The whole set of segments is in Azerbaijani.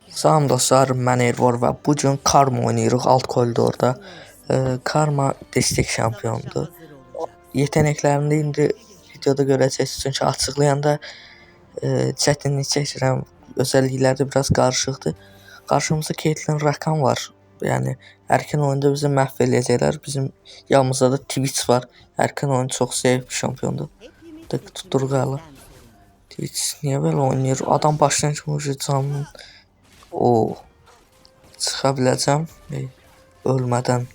Salam dostlar, mən Ervor və bu gün Karma oynayırıq alt koridorda. Karma destek şampiondur. Yetenəklərini indi videoda görəcəksiniz çünki açıqlayanda çətinlik çəkirəm. Özəllikləri də biraz qarışıqdır. Qarşımızda Caitlyn Rakan var. Yəni erkən oyunda bizi məhv eləyəcəklər. Bizim yanımızda da Twitch var. Erkən oyun çox zəif bir şampiondur. Tutduruq əla. Twitch niyə belə oynayır? Adam başlayan kimi canının çıxa biləcəm ölmədən.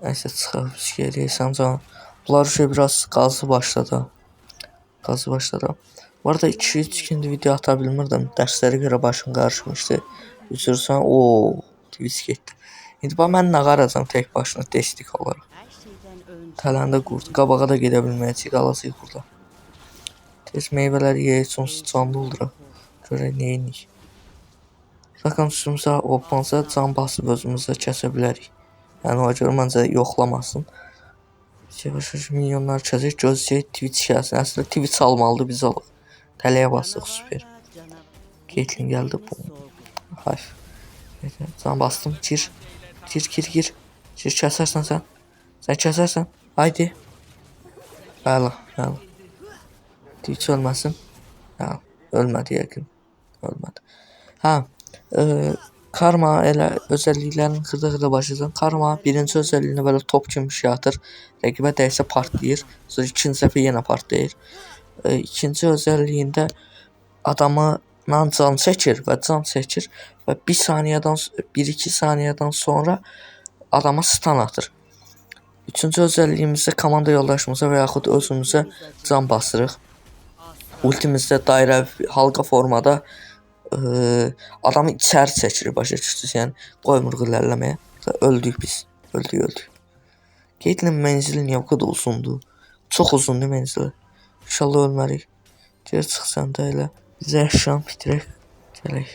Nəysə çıxa biləcəm can. Bunlar biraz qazı başladı. Bu arada 2-3 gündür video ata bilmirdim. Dərslərə görə başım qarışmışdı. Üzürsən Twitch getdi. İndi bax mən nə qaracam tək başına destek olaraq. Tələndə qurdu. Qabağa da gedə bilməyəcək, qalacaq burada. Tez meyvələri yeyək, sonsuz canlı olduruq. Görək neynik. Rakan üstümüzə hoppansa can basıb özümüzə kəsə bilərik. Yəni o görə məncə yoxlamasın. Yavaş-yavaş milyonlar kəsək, gözləyək Twitch gəlsin. Əslində Twitch almalıdır, biz alıq. Tələyə basıq, süper. Caitlyn gəldi. Hayf. Can bastım, gir. Gir, kəsərsən sən. Sən kəsərsən. Haydi. Bəli. Twitch ölməsin. Ölmədi yəqin. Ölmədi. Karma elə özəlliklərini xırda başlayacaq. Karma birinci özəlliyinə belə top kimi bir şey atır. Rəqibə dəysə partlayır. Sonra ikinci dəfə yenə partlayır. İkinci özəlliyində adamı can çəkir və 1-2 saniyədən sonra adama stun atır. Üçüncü özəlliyimizdə komanda yoldaşımıza və yaxud özümüzə can basırıq. Ultimizdə dairə halqa formada adamı içəri çəkir, başa düşdünüz? Yəni qoymuruq irəliləməyə. Öldük biz. Öldük. Caitlyn menzili niyə bu qədər uzundur? Çox uzundur menzili. İnşallah ölmərik. Geri çıxsan da elə. Bizə yaşam bitirək. Gələk.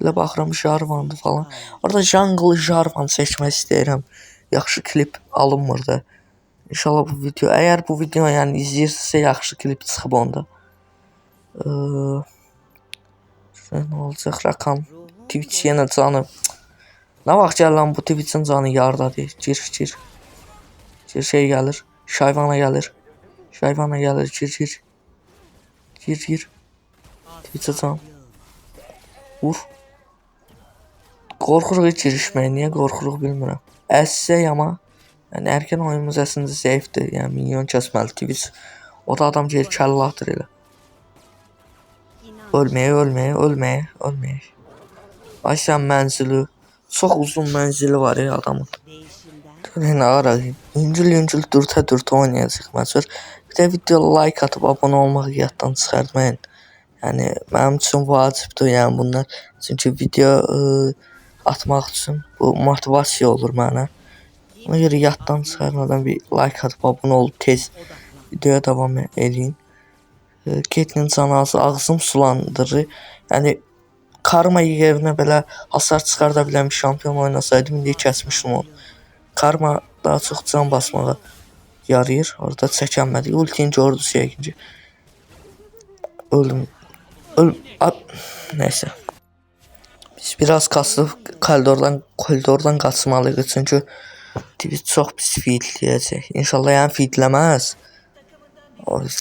Belə baxıram Jarvan'dı falan. Orada jungle Jarvan seçmək istəyirəm. Yaxşı klip alınmır da. İnşallah bu video, əgər bu video yəni izləyirsinizsə yaxşı klip çıxıb onda. Nə olacaq Rakan? Twitch yenə canı. Nə vaxt gəlir lan bu Twitch'in canı yardadır. Gir. Şey gəlir. Şayvana gəlir. Gir. Twitch'e can. Vur. Qorxuruq girişməyə. Niyə qorxuruq bilmirəm. Əssək amma. Yəni erkən oyunumuz əslində zəifdir. Yəni minyon kəsməli Twitch. O da adam geri kəllə atır elə. Ölməyək. Ay sən mənzili. Çox uzun mənzili var ya adamın. Görək nə ara. Yüngül dürtə oynayacaq məcbur. Bir də video like atıb abunə olmağı yaddan çıxartmayın. Yəni mənim üçün vacibdir yəni bunlar. Çünki video atmaq üçün bu motivasiya olur mənə. Ona görə yaddan çıxarmadan bir like atıb abunə olub tez videoya davam edin. Caitlyn canazı ağzım sulandırır. Yəni Karma yerinə belə hasar çıxarda bilən bir şampiyon oynasaydım indi kəsmişdim onu. Karma daha çox can basmağa yarayır. Orada çəkənmədik. Ultini gördünüz yəqin. Öldüm. Nəysə. Biz biraz kasıb koridordan qaçmalıyıq çünki Twitch çox pis feedləyəcək. İnşallah yəni feedləməz.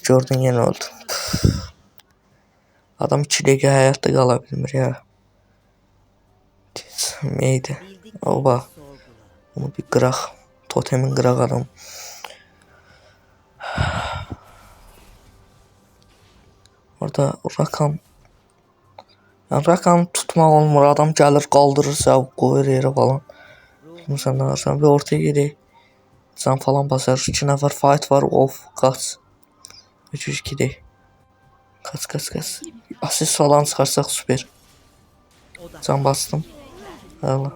Gördün yenə öldü. Adam 2 dəqiqə həyatda qala bilmir ya. Neydi? Oba. Onu bir qıraq. Totemin qıraq adam. Orada Rakan tutmaq olmur. Adam gəlir qaldırırsa qoyur yerə falan. Bilmirsən nə varsan. Bir ortaya gedək. Can falan basar. 2 nəfər fight var. Qaç. 3 gedək. Qaç. Asist falan çıxarsaq süper. Can bastım. Əla.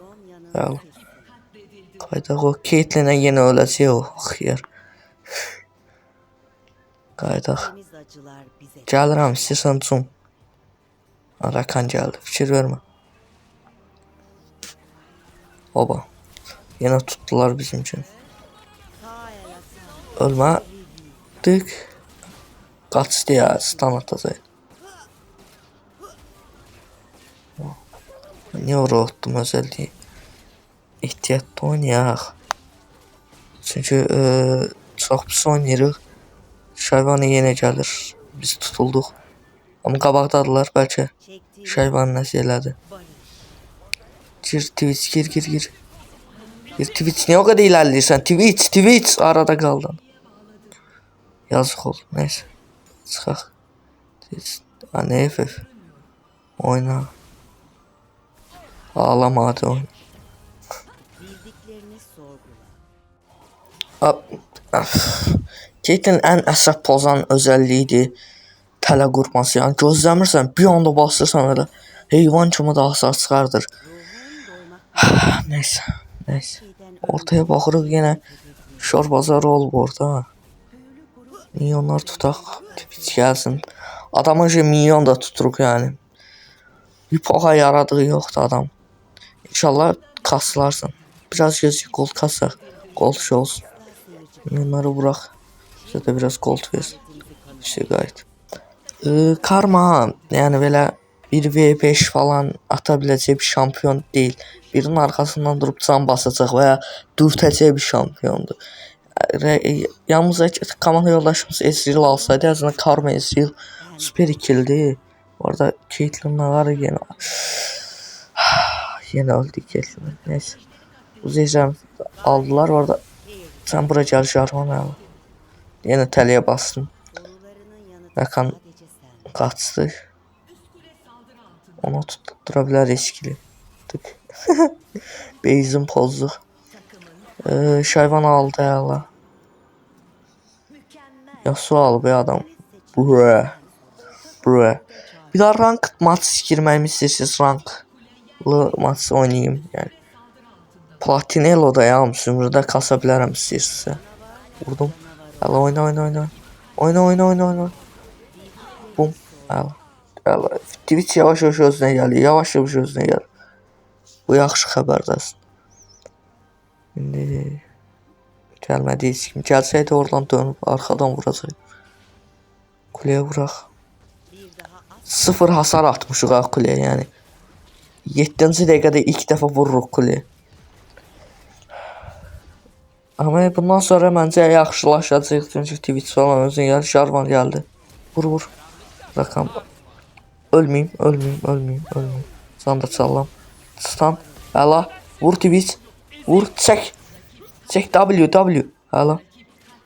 Qaydaq o. Caitlyn'ə yenə öləcək o. Xiyar. Qaydaq. Gəlirəm istəyirsən cum. Rakan gəldi. Fikir vermə. Oba. Yenə tutdular bizim üçün. Ölmədik. Qaçdı ya. Stun atacaq. Niye oraya attım özelliği? Ehtiyatlı oynayaq. Çünkü çox pis oynayırıq. Şayvanı yenə gəlir. Biz tutulduq. Amma qabaqdadılar bəlkə. Şayvan nəsə elədi. Gir Twitch gir. Gir Twitch niye o kadar ilerliyorsun? Twitch arada kaldın. Yazık oldu. Neyse. Çıxaq. Ne FF. Oyna. Ağlama hadi oyna. Caitlyn ən əsəb pozan özelliğiydi. Tələ qurması. Yəni gözləmirsən bir anda basırsan elə. Heyvan kimi daha sağ çıxardır. Neyse. Ortaya baxırıq yenə. Şorbazarı olub orada. Milyonlar tutaq. Twitch gəlsin. Adamın milyon da tuturuq yani. Bir poğa yaradığı yoxdur adam. İnşallah kasılarsın. Biraz gözlük gold kasaq. Gold şey olsun. Milyonları bırak. Bize de biraz gold versin. İşte gayet. Karma yani böyle 1v5 falan atabileceği bir şampiyon değil. Birinin arkasından durup can basacak veya dürteceği bir şampiyondu. Yalnızca komanda yoldaşımız Ezreal alsaydı azından Karma Ezreal süper ikildi. Orada Caitlyn'la var yine öldü Caitlyn. Neyse. Uzayacağım aldılar orada. Sen buraya gel Jarvan abi. Yine teliye bastım. Rakan kaçtı. Onu tutturabilir riskli. Tık. Beyzin pozluq. Şayvan aldı ya. Yasuo alıb ya adam. Bro. Bir daha rank maç girməyimi istəyirsiniz, ranklı maç oynayayım yani. Platinello da ya sümrüdə kasa bilərəm istəyirsinizsə. Vurdum. Hələ oyna. Bum. Hələ. Twitch yavaş özünə gəlir. Yavaş özünə gəlir. Bu yaxşı xəbərdəsin. İndi gəlmədi heç kim. Gəlsəydi oradan dönüb arxadan vuracaq. Kuleye vuraq. 0 hasar atmışıq ha kuleye yani. 7-ci dəqiqədə ilk dəfə vururuq kuleye. Ama bundan sonra məncə yaxşılaşacaq. Çünki Twitch falan özünə gəlir. Jarvan gəldi. Vur. Rakam. Ölməyim. Can da çallam. Stun. Həla. Vur Twitch. Vur. Çək. W. Həla.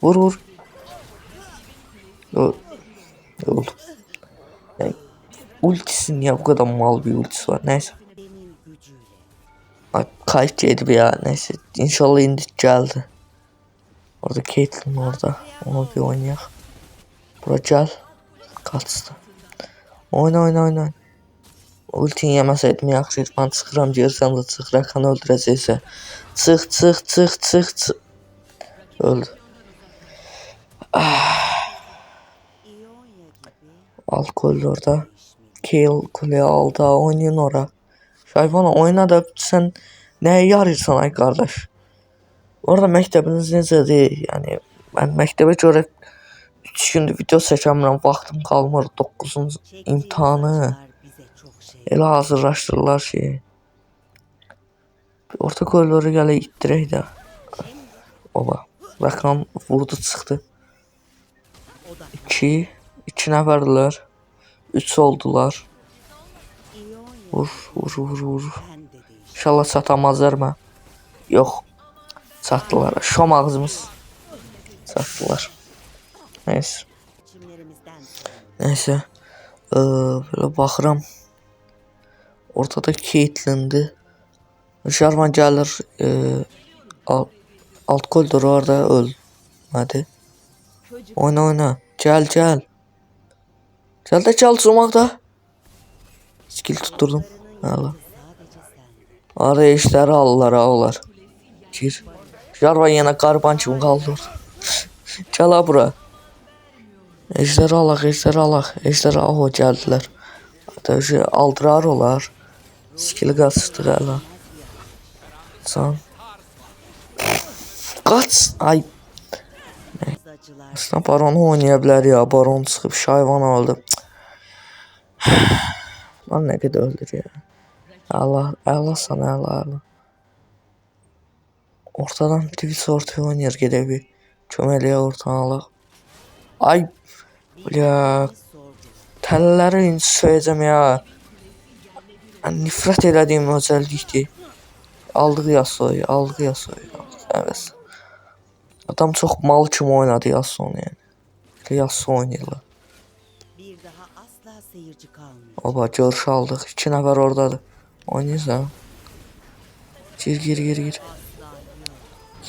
Vur. Oldu. Yani, ultisi niye bu kadar mal bir ultisi var? Neyse. Kayıt yedi ya. Neyse. İnşallah indi geldi. Orada Caitlyn orada. Onu bir oynayaq. Bura gel. Kaçtı. Oyna. Ultini yeməsəydim yaxşıydı. Ben çıxıram gəlsəm də çıx. Rakanı öldürəcəksə. Çıx. Öldü. Alkol orada. Kale kuleye aldı. Oynayın ora. Şayvana oyna da sen neye yarırsan ay kardeş. Orada məktəbiniz necədir? Yani ben məktəbə görə 3 gündür video çəkəmirəm. Vaxtım qalmır. 9-cu imtahanı. Elə hazırlaşdırırlar şeyi. Orta koridora gələ itdirək də. Oba. Rakan vurdu çıxdı. 2 nəfərdirlər. 3 oldular. Vur. İnşallah çatamazlar mı? Yox. Çatdılar. Şom ağzımız. Çatdılar. Neyse. Böyle baxıram. Ortada Caitlyn'di. Jarvan gəlir. Alt koridor orada ölmədi. Oyna. Gel. Gel sumaqda. Skill tutturdum. Hala. Araya işləri alırlar ağlar. Gir. Jarvan yenə qarban kimi qaldı. Gəl ha bura. Ejderi alaq. Ejderi aho gəldilər. Hatta aldırar olar. Skill'i qaçışdı hala. Can. Qaç. Ay. Aslında baronu oynaya bilər ya. Baron çıxıb Şayvan aldı. Lan nə qədər öldür ya. Allah sana Allah. Ortadan Twitch ortaya oynuyor gedək bir. Köməkliyə ortadan alaq. Ay ya təlləri indi söyləyəcəm ya. Nifrət elədiyim özəllikdir. Aldıq Yasuo'yu. Evet. Adam çok mal kimi oynadı Yasuo'nu yani. Yasuo oynayırlar. Bir daha asla seyirci kalmıyor. Oba görüş aldık. 2 nəfər oradadır. Oynayırız ha.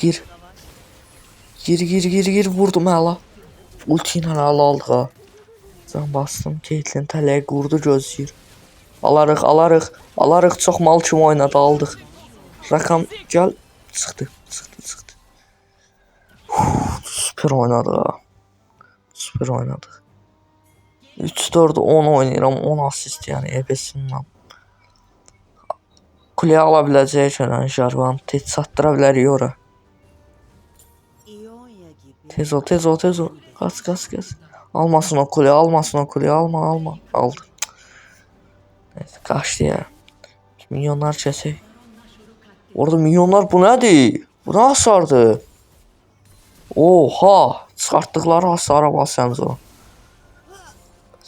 Gir. Gir vurdum hala. Ulti ilə hala aldıq ha. Can bastım. Caitlyn tələyə qurdu gözləyir. Alarıq. Çox mal kimi oynadı aldıq. Rakam gel. Çıxdı. Süper oynadı ha. 3-4-10 oynayıram. 10 asist yani ebesindən. Kuleyə ala biləcək ölən Jarvan. Tez satdıra bilərik ora. Tez ol. Kaç. Almasın o kuleyi. Alma. Aldı. Neyse kaçtı ya. Milyonlar kəsək. Orada milyonlar bu nədir? Bu nə hasardı? Oha! Çıxartdıqları hasara bassanız o.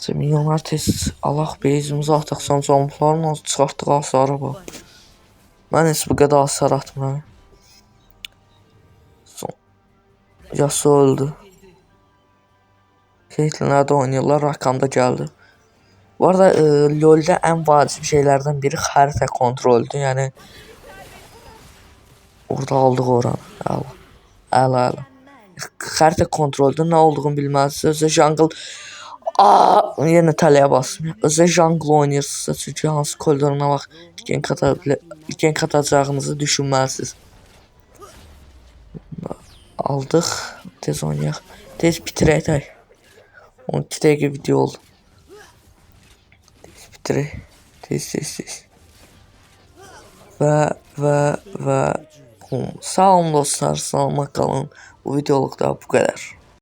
Milyonlar tez Allah beyzimizi ataq sancamlıqlarla çıxartdığı hasara bax. Mən heç bu qədər hasar atmıram. Yasuo öldü. Caitlyn'lər oynayırlar. Rakam da gəldi. Bu arada LoL'də ən vacib şeylərdən biri xəritə kontroldür. Yəni orada aldıq oranı. Əla. Xəritə kontrolda nə olduğunu bilməlisiniz. Özə jungle yenə tələyə basdım. Özə jungle oynayırsınızsa çünki hansı koridoruna bax gank atacağınızı düşünməlisiniz. Aldıq. Tez oynayaq. Tez bitirək. 12 dəqiqə video oldu. Tez bitirək. Tez. Və sağ olun dostlar. Sağlıqla qalın. Bu videoluk da bu kadar.